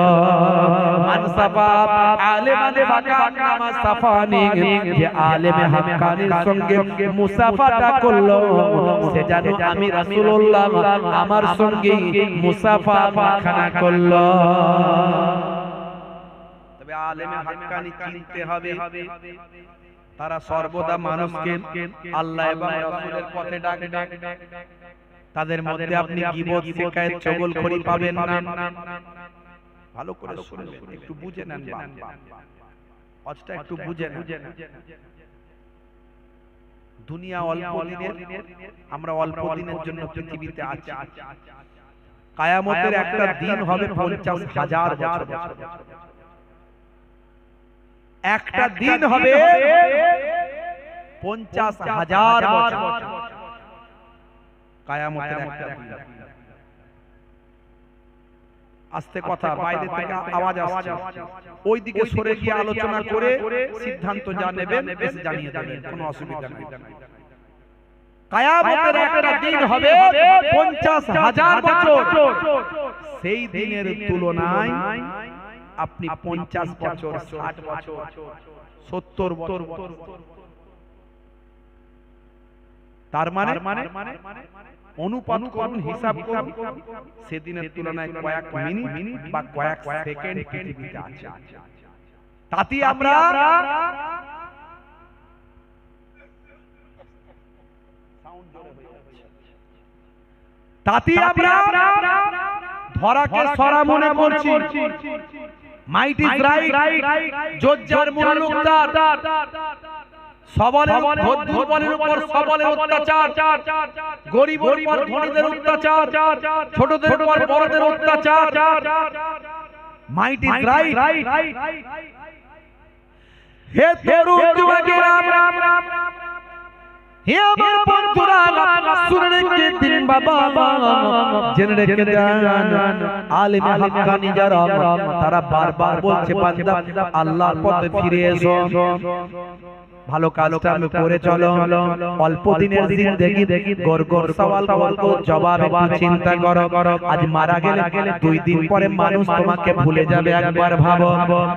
মান সাফা আলেমান ফাকান্নামা সাফানি, যে আলেমে হাক্কানির সঙ্গে মুসাফাটা করলো সে যেন আমি রাসূলুল্লাহ আমার সঙ্গে মুসাফা খানা করলো। আলেমে হাক্কানি চিনতে হবে, তারা সর্বদা মানুষকে আল্লাহ এবং রাসূলের পথে ডাকে। তাদের মধ্যে আপনি গীবত, শিকায়েত, চগলখড়ি পাবেন না। ভালো করে শুনবেন, একটু বুঝে নেন, আজটা একটু বুঝে নেন। দুনিয়া অল্প দিনের, আমরা অল্প দিনের জন্য পৃথিবীতে আছি। কিয়ামতের একটা দিন হবে 50,000 বছর। একটা দিন হবে 50,000 বছর। কিয়ামতের একটা দিন। আস্তে কথা, বাইরে থেকে আওয়াজ আসছে, ওইদিকে সরে গিয়ে আলোচনা করে সিদ্ধান্ত যা নেবেন এসে জানিয়ে দেবেন, কোনো অসুবিধা নেই। কিয়ামতের একটা দিন হবে 50,000 বছর। সেই দিনের তুলনায় আপনি 50 বছর, 60 বছর, 70 বছর, তার মানে অনুপাত করুন, হিসাব করুন, সেদিনের তুলনায় কয়েক মিনিট বা কয়েক সেকেন্ড পৃথিবীতে আছে। তাতে আমরা ধরাকে সরা মনে করছি। মাইট ইজ রাইট, জোজ্জার মুলুকদার, সবলের দুর্বলের উপর সবলের অত্যাচার, গরিবের উপর ধনীদের অত্যাচার, ছোটদের উপর বড়দের অত্যাচার। Might is right. হে তরুণ যুবকেরা, হে আমার বন্ধুরা, শুনে রেখে দিন বাবা, জেনে রেখে দেন, আলেমে হাক্কানি যারা তারা বারবার বলছে বান্দা আল্লাহর পথে ফিরে এসো, ভালো কাজটা আমি করে চলো। অল্প দিনের জিন্দেগি, গড় গড় সওয়াল করো, জবাব একটু চিন্তা করো। আজ মারা গেলে 2 দিন পরে মানুষ তোমাকে ভুলে যাবে, একবার ভাবো।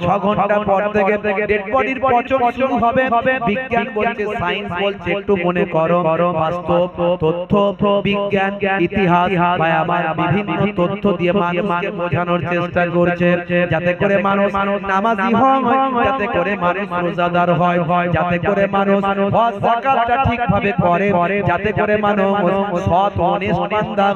6 ঘন্টা পর থেকে ডেড বডির পচন শুরু হবে। বিজ্ঞান বলছে, সায়েন্স বলছে, একটু মনে করো। বাস্তব তথ্য, বিজ্ঞান, ইতিহাস ভাই আমার বিভিন্ন তথ্য দিয়ে মানুষকে বোঝানোর চেষ্টা করছে, যাতে করে মানুষ নামাজি হয়, যাতে করে মানুষ রোজাদার হয়, যাতে করে মানুষ হজ যাকাতটা ঠিকভাবে করে, যাতে করে মানুষ সৎ অনেস্ট বান্দা,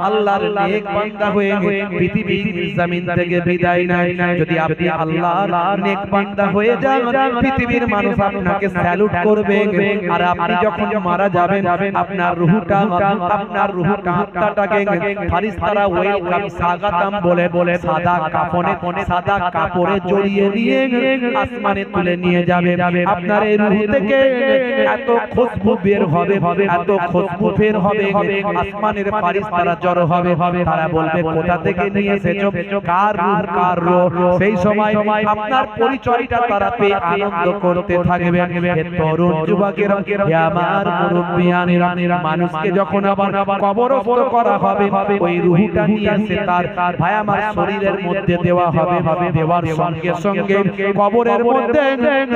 আল্লাহর নেক বান্দা হয়ে পৃথিবীর জমিন থেকে বিদায় নেয়। যদি আপনি আল্লাহর নেক বান্দা হয়ে যান, পৃথিবীর মানুষ আপনাকে স্যালুট করবে। আর আপনি যখন মারা যাবেন, আপনার রূহটা, আত্মাটাকে ফারিস্তারা ওয়েলকাম, স্বাগতম বলে সাদা কাফনে, সাদা কাপড়ে জড়িয়ে নিয়ে আসমানে তুলে নিয়ে যাবে। আপনার এই রূহ থেকে এত খুশবু বের হবে, এত খুশবু বের হবে, আসমানের ফারিস্তারা জড়ো হবে। তারা বলবে কোথা থেকে নিয়ে এসেছো, কার রূহ, কার রূহ। সেই সময় আপনার পরিচয়টা তারা পেয়ে আনন্দ করতে থাকবে। হে তরুণ যুবকেরা, হে আমার মুরব্বিয়ানেরা, মানুষকে যখন আবার কবরস্থ করা হবে, ওই রূহটা নিয়ে এসে তার ভাই আমার শরীরের মধ্যে দেওয়া হবে। দেওয়ার সঙ্গে সঙ্গে কবরের মধ্যে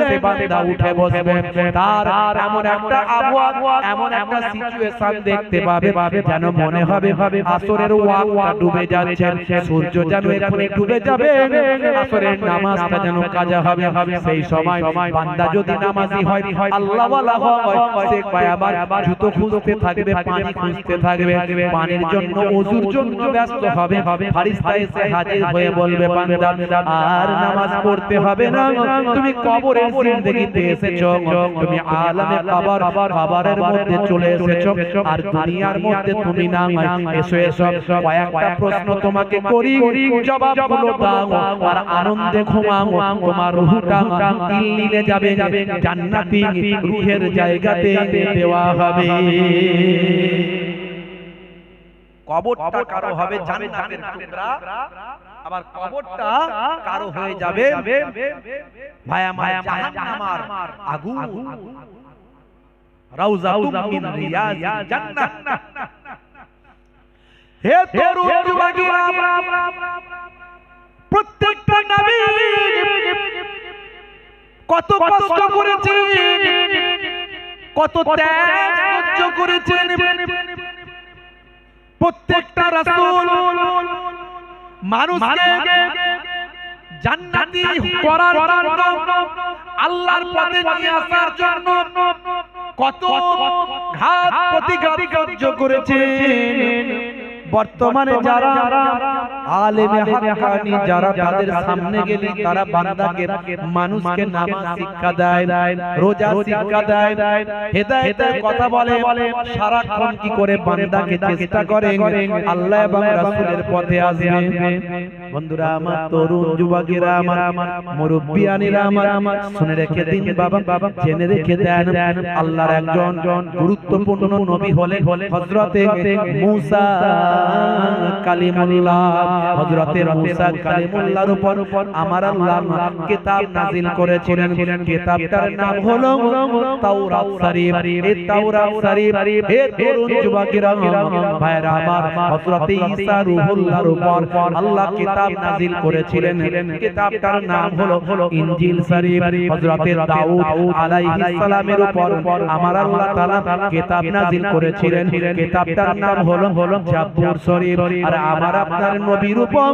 সে বান্দা উঠে বসবে। তার এমন একটা আবহাওয়া, এমন একটা সিচুয়েশন দেখতে পাবে, যেন মনে হবে আসরের ওয়াক্তটা ডুবে যাচ্ছে, সূর্য যেন এখানে ডুবে যাবে, আসরের নামাজটা যেন কাজা হবে। সেই সময় বান্দা যদি নামাজি হয়, আল্লাহওয়ালা হয়, সে আবার জুতো খুঁজতে থাকবে, পানি খুঁজতে থাকবে, পানির জন্য, ওযুর জন্য ব্যস্ত হবে। ফারিস্তা এসে হাজির হয়ে বলবে, বান্দা আর নামাজ পড়তে হবে না, তুমি কবরের জিন্দেগিতে এসেছো, তুমি আলামে কবর, কবরের মধ্যে চলে এসেছো, আর দুনিয়ার মধ্যে তুমি না। এসো এসো, কয়েকটা প্রশ্ন তোমাকে করি, জবাবগুলো দাও, আর আনন্দে ঘুমাও। তোমার রূহটা ইল্লিনে যাবে, জান্নাতি রূহের জায়গাতে দেওয়া হবে। কবরটা কারো হবে জান্নাতের টুকরা, আবার কবরটা কারো হয়ে যাবে ভাই আমার জাহান্নামের আগুন। রাউযাতুম মিন রিয়াজিল জান্নাহ। হে তরুণ যুবকেরা, প্রত্যেকটা নবী কত কষ্ট করেছেন, কত ত্যাগ সহ্য করেছেন। প্রত্যেকটা রাসূল মানুষকে জান্নাতি করার জন্য, আল্লাহর পথে নিয়ে আসার জন্য কত ঘাত প্রতিঘাত সহ্য করেছেন। বর্তমানে যারা আলেমে হাক্কানি যারা তাদের সামনে গেলে তারা বান্দাকে মানুষকে নামাজ শিক্ষা দেয়, রোজা শিক্ষা দেয়, হেদায়েতের কথা বলে, সারাক্ষণ কি করে বান্দাকে চেষ্টা করে আল্লাহ এবং রাসূলের পথে আসবে। বন্ধুরা আমার, তরুণ যুবকেরা আমার, মুরব্বিয়ানিরা আমার, শুনে রেখে দিন বাবা, জেনে রেখে দেন, আল্লাহর একজন গুরুত্বপূর্ণ নবী হলেন হযরতে মূসা কালিমুল্লাহ। হযরতে মূসা কালিমুল্লাহর উপর আমার আল্লাহ কিতাব নাযিল করেছিলেন। কিতাবটার নাম হলো তাওরাত শরীফ। এই তাওরাত শরীফ, হে তরুণ যুবকেরা ভাইরা আমার, হযরতে ঈসা রূহুল্লাহর উপর আল্লাহ কিতাব নাযিল করেছিলেন। কিতাবটার নাম হলো ইনজিল শরীফ। হযরতে দাউদ আলাইহিস সালামের উপর আমার আল্লাহ তাআলা কিতাব নাযিল করেছিলেন। কিতাবটার নাম হলো জাবুর শরীফ। আর আমার আপনার নবীর উপর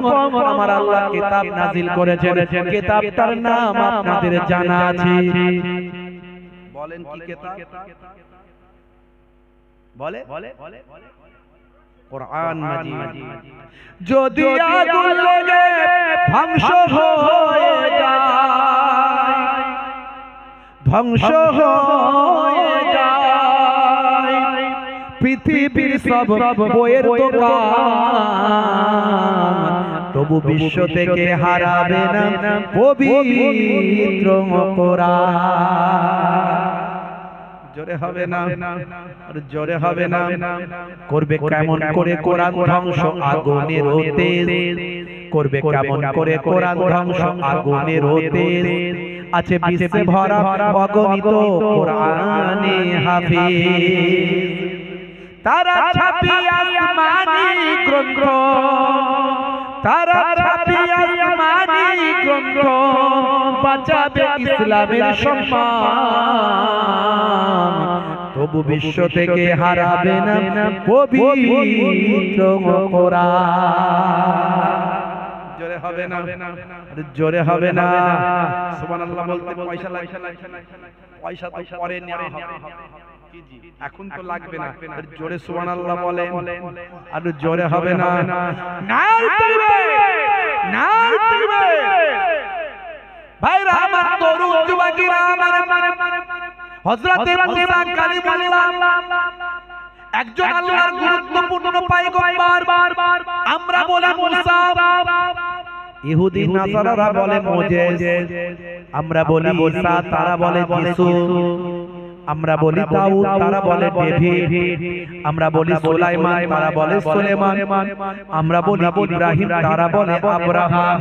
আমার আল্লাহ কিতাব নাযিল করেছেন। কিতাবটার নাম আপনাদের জানা আছে। বলেন কি কিতাব? বলে কোরআন মাজিদ। যদি আগুন লেগে ধ্বংস হয়ে যায়, ধ্বংস হয়ে যায় পৃথিবীর সব বইয়ের দোকান, তবু বিশ্ব থেকে হারাবে না পবিত্র কোরআন। জোরে হবে না, আর জোরে হবে না। করবে কেমন করে কোরআন ধ্বংস আগুনের তেজ, করবে কেমন করে কোরআন ধ্বংস আগুনের তেজ। আছে বিশ্বে ভরা অগণিত কোরআনে হাফিজ, তারা ছাপি আসমানি গ্রন্থ, তারা ছাপি আসমানি গ্রন্থ, বাঁচাবে ইসলামের সম্মান, তবু বিশ্ব থেকে হারাবে না পবিত্র কোরআন। জোরে হবে না, জোরে হবে না। সুবহানাল্লাহ বলতে পয়সা লাগবে না, পয়সা তো পরে নেওয়া হবে, এখন তো লাগবে না। জোরে সুবহানাল্লাহ বলেন, আর জোরে হবে না। নারে তাকবীর, নারে তাকবীর। ভাইরা আমার, তরুণ যুবকেরা আমার, হযরতে মূসা কালিমুল্লাহ একজন আল্লাহর গুরুত্বপূর্ণ পয়গম্বর। আমরা বলি মূসা, ইহুদি নাসারারা বলে মোজেস, আমরা বলি ঈসা, তারা বলে যিশু, আমরা বলি দাউদ, তারা বলে ডেভিড, আমরা বলি সুলাইমান, তারা বলে সুলেমান, আমরা বলি ইব্রাহিম, তারা বলে আব্রাহাম,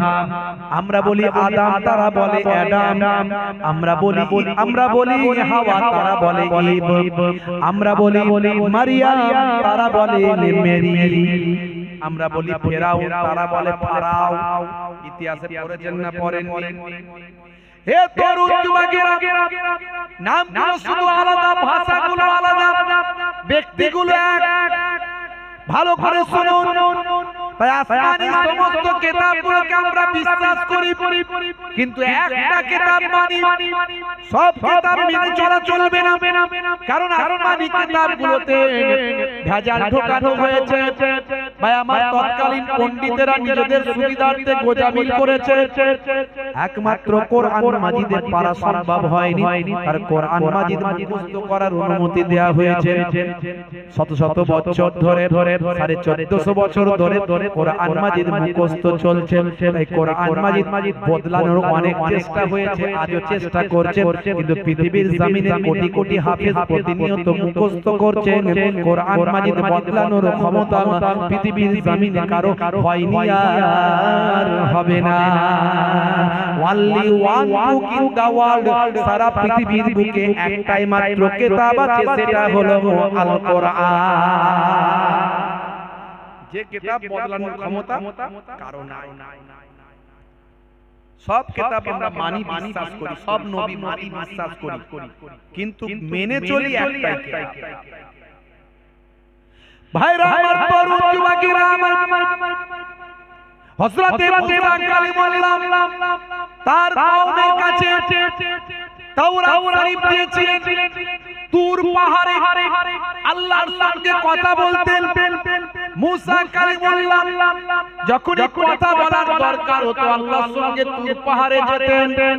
আমরা বলি আদম, তারা বলে অ্যাডাম, আমরা বলি হাওয়া, তারা বলে ঈভ, আমরা বলি মারিয়াম, তারা বলে মেরি, আমরা বলি ফেরাউন, তারা বলে ফারাও। ইতিহাসে পড়েছেন না পড়েননি? হে তরুণ যুবকেরা, নামগুলো শুধু আলাদা, ভাষাগুলো আলাদা, ব্যক্তিগুলো এক। ভালো করে শুনুন। তাই আসমানি সমস্ত কিতাবগুলোকে আমরা বিশ্বাস করি, কিন্তু একটা কিতাব মানি, সব কিতাব মেনে চলা চলবে না। কারণ আসমানি কিতাবগুলোতে ভেজাল ঢোকানো হয়েছে। ভাই আমার, তৎকালীন পণ্ডিতেরা নিজেদের সুবিধার্থে গোজামিল করেছে। একমাত্র কোরআন মাজিদের পারা সম্ভব হয়নি, আর কোরআন মাজিদ মুখস্থ করার অনুমতি দেয়া হয়েছে। শত শত বছর ধরে, 1450 বছর ধরে কোরআন মাজিদ মুখস্থ চলছে। তাই কোরআন মাজিদ বদলানোর অনেক চেষ্টা হয়েছে, আজও চেষ্টা করছে, কিন্তু পৃথিবীর জমিনে কোটি কোটি হাফেজ প্রতিনিয়ত মুখস্থ করছেন। কোরআন মাজিদ বদলানোর ক্ষমতা পৃথিবীর জমিনে কারো হয়নি, আর হবে না। only one book in the world, সারা পৃথিবীর বুকে একটাই মাত্র কিতাব আছে, সেটা হলো আল কোরআন। যে কিতাব বদলানোর ক্ষমতা কারো নাই। সব কিতাব আমরা মানি, বিশ্বাস করি, সব নবী মানি, বিশ্বাস করি, কিন্তু মেনে চলি একটাই কিতাব। ভাইরা আমার, তরুণ যুবকেরা আমার, হযরতে মুসা কালিমুল্লাহ তার কওমের কাছে তাওরাত শরীফ দিয়েছিলেন। তুর পাহাড়ে আল্লাহর সঙ্গে কথা বলতেন। মুসা কালিমুল্লাহ যখন কথা বলার দরকার হতো আল্লাহর সঙ্গে তুর পাহাড়ে যেতেন।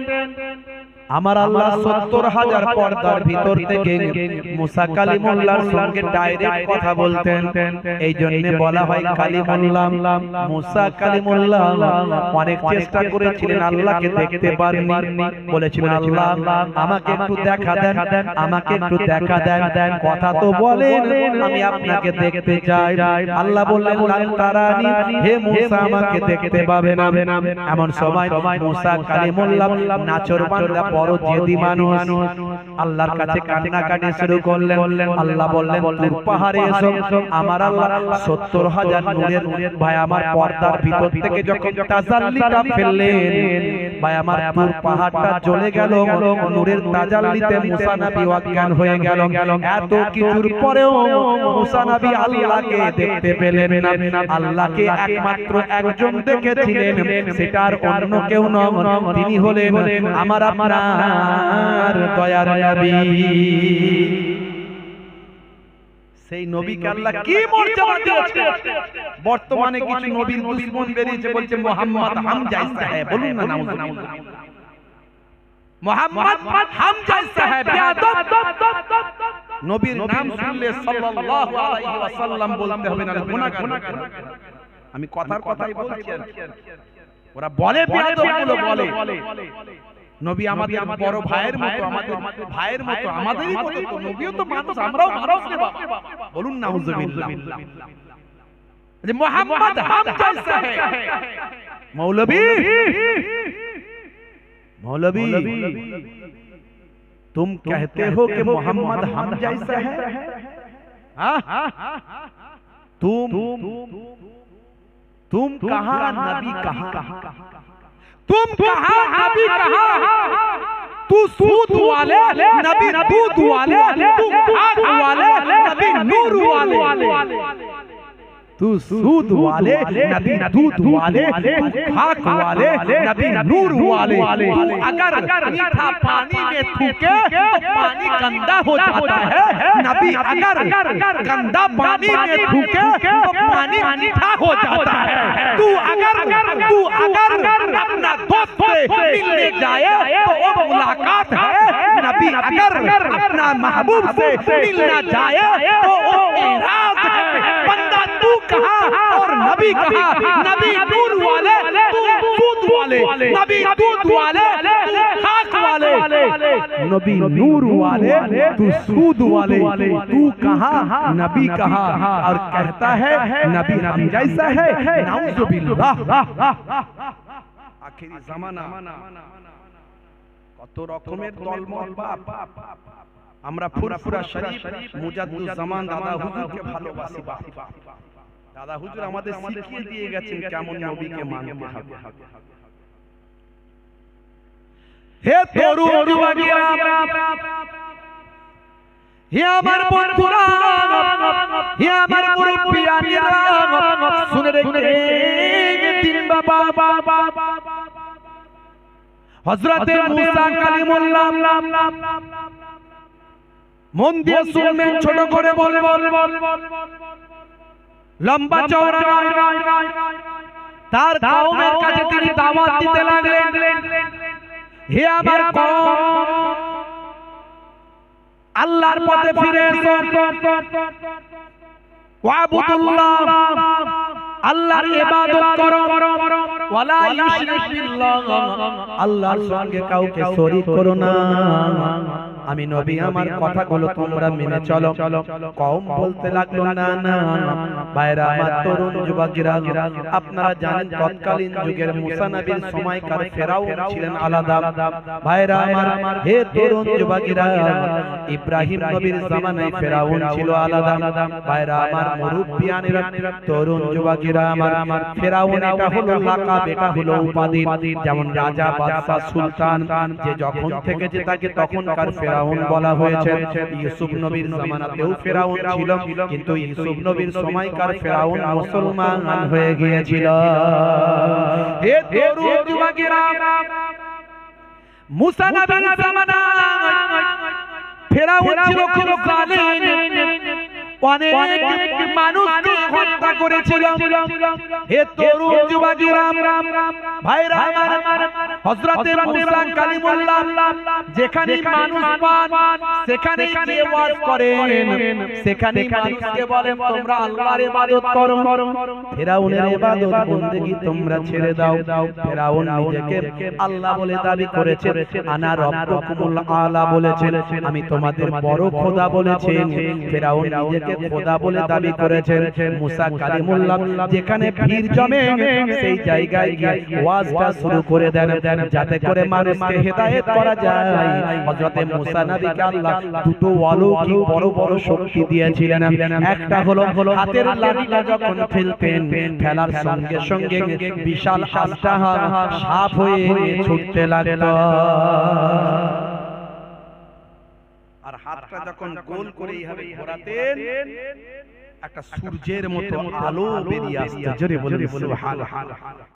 আমার আল্লাহ ৭০,০০০ পর্দার ভিতর থেকে মুসা কালিমুল্লাহর সঙ্গে ডাইরেক্ট কথা বলতেন। এই জন্য বলা হয় কালিমুল্লাহ। মুসা কালিমুল্লাহ অনেক চেষ্টা করেছিলেন, আল্লাহকে দেখতে পারেননি। বলেছিলেন আল্লাহ আমাকে একটু দেখা দেন, আমাকে একটু দেখা দেন, কথা তো বলেন, আমি আপনাকে দেখতে চাই। আল্লাহ বললেন লান তারানি, হে মুসা আমাকে দেখতে পাবে না। এমন সময় মুসা কালিমুল্লাহ নাচরবান্দা বড় জেদি মানুষ আল্লাহর কাছে কান্নাকাটি শুরু করলেন। আল্লাহ বললেন তুর পাহাড়ে এসো। আমার আল্লাহ ৭০,০০০ নূরের ভাই আমার পর্দার ভিতর থেকে যখন তাজাল্লিটা ফেললেন, ভাই আমার তুর পাহাড়টা জ্বলে গেল। নূরের তাজাল্লিতে মুসা নবী অজ্ঞান হয়ে গেল। এত কিছুর পরেও মুসা নবী আল্লাহকে দেখতে পেলেন না। আল্লাহকে একমাত্র একজন দেখেছিলেন, সেটা আর অন্য কেউ নন, তিনি হলেন আমার আপনার দয়ার নবী। সেই নবীকে আল্লাহ কি মর্যাদা দিয়েছে। বর্তমানে কিছু নবীর দুশমন বেরিয়েছে, বলছে মুহাম্মদ হামজা সাহেব। বলুন না নাউজুবিল্লাহ, মুহাম্মদ হামজা সাহেব বেয়াদব। নবীর নাম শুনলে সাল্লাল্লাহু আলাইহি ওয়াসাল্লাম বলতে হবে, না গুনাহগার। আমি কথাই বলছি। ওরা বলে বেয়াদবগুলো বলে নবী আমাদের বড় ভাইয়ের মতো, আমাদের ভাইয়ের মতো, আমাদেরই মতো। তো নবীও তো মানুষ, আমরাও মানুষ রে বাবা। বলুন নাউজুবিল্লাহ। যে মুহাম্মদ হামজা সাহেব মৌলভী तुम कहते हो कि मोहम्मद हम जैसा है? तुम कहाँ नबी कहाँ? तुम कहाँ नबी कहाँ? तू सूद वाले नबी, दूध वाले तू खाक वाले नबी, नूर वाले। तू सूद वाले नबी, दूध वाले तू खाक वाले नबी, नूर वाले। तू अगर मीठा पानी में थूके तो पानी गंदा हो जाता है। नबी अगर गंदा पानी में थूके तो पानी मीठा हो जाता है। तू अगर अपना दोस्त से मिलने जाए तो वो मुलाकात है। नबी अगर अपना महबूब से मिलना जाए तो वो एराज है। बंदा तू कहा और नबी कहा? नबी नूर वाले, तू सूद वाले। नबी दूध वाले, तू खाक वाले। नबी नूर वाले, तू सूद वाले। तू कहा नबी कहा? और कहता है नबी हम जैसा है। नाउजुबिल्लाह। आखिरी জামানা কত রকমের দলমত বাপ। আমরা ফুরফুরা শরীফ মুজাদ্দুদ জামান দাদা হুজুরকে ভালোবাসি বাপ। দাদা হুজুর আমাদের শিখিয়ে দিয়ে গেছেন কেমন নবীকে মানতে হবে। হে তরুণ যুবকেরা, হে আমার বন্ধুরা, হে আমার মুরব্বিয়ানেরা, শুনে রেখে দিন বাবা। হযরতে মুসা কালিমুল্লাহ মন দিয়ে শুনবেন, ছোট করে বলে লম্বা চওড়া নয়। তার কওমের কাছে তিনি দাওয়াত দিতে লাগলেন, হে আমার কওম, আল্লাহর পথে ফিরে এসো। ওয়াবুদুল্লাহ, আল্লাহর ইবাদত করো। ওয়ালা ইউশরিক বিল্লাহ, আল্লাহর সঙ্গে কাউকে শরীক করো না। আমি নবী, আমার কথাগুলো তোমরা মেনে চলো। কওম বলতে লাগলো না না। ভাইরা আমার, তরুণ যুবকেরা, আপনারা জানেন তৎকালীন যুগের মুসা নবীর সময়কার ফেরাউন ছিলেন আলাদা। ভাইরা আমার, হে তরুণ যুবকেরা, ইব্রাহিম নবীর জামানায় ফেরাউন ছিল আলাদা। ভাইরা আমার, মুরব্বিয়ানেরা, তরুণ যুবকেরা আমার, ফেরাউন এটা হলো লাকাব, এটা হলো উপাধি। যেমন রাজা, বাদশা, সুলতান, যে যখন থেকে যে তাকে তখনকার ফেরাউন বলা হয়েছে। ইউসুফ নবীর জামানাতেও ফেরাউন ছিল, কিন্তু ইউসুফ নবীর সময়কার ফেরাউন মুসলমান হয়ে গিয়েছিল। হে তরুণ যুবকেরা, মুসা নবীর জামানায় ফেরাউন ছিল খুব জালিম, অনেক মানুষকে হত্যা করেছিল। হে তরুণ যুবকেরা, ভাইরা আমার, হযরতে মুসা কালিমুল্লাহ যেখানে মানুষ পান সেখানে গিয়ে ওয়াজ করেন, সেখানে মানুষকে বলেন তোমরা আল্লাহর ইবাদত করো, ফেরাউনের ইবাদত বندگی তোমরা ছেড়ে দাও। ফেরাউন নিজেকে আল্লাহ বলে দাবি করেছে, আনা রাব্বুকুমুল আলা বলেছেন, আমি তোমাদের বড় খোদা বলেছেন। ফেরাউন নিজেকে খোদা বলে দাবি করেছেন। মুসা কালিমুল্লাহ যেখানে ভিড় জমে সেই জায়গায় গিয়ে ওয়াজটা শুরু করে দেন, যাতে করে মানুষকে হেদায়েত করা যায়। হযরতে মুসা নবীকে আল্লাহ দুটো অলৌকিক বড় বড় শক্তি দিয়েছিলেন। একটা হলো হাতের লাঠিটা যখন ফেলতেন, ফেলার সঙ্গে সঙ্গে বিশাল আস্তা সাপ হয়ে ছুটতে লাগতো, আর হাতটা যখন গোল করে এইভাবে ঘোরাতেন একটা সূর্যের মতো আলো বেরিয়ে আসতো। জোরে বলুন সুবহানাল্লাহ।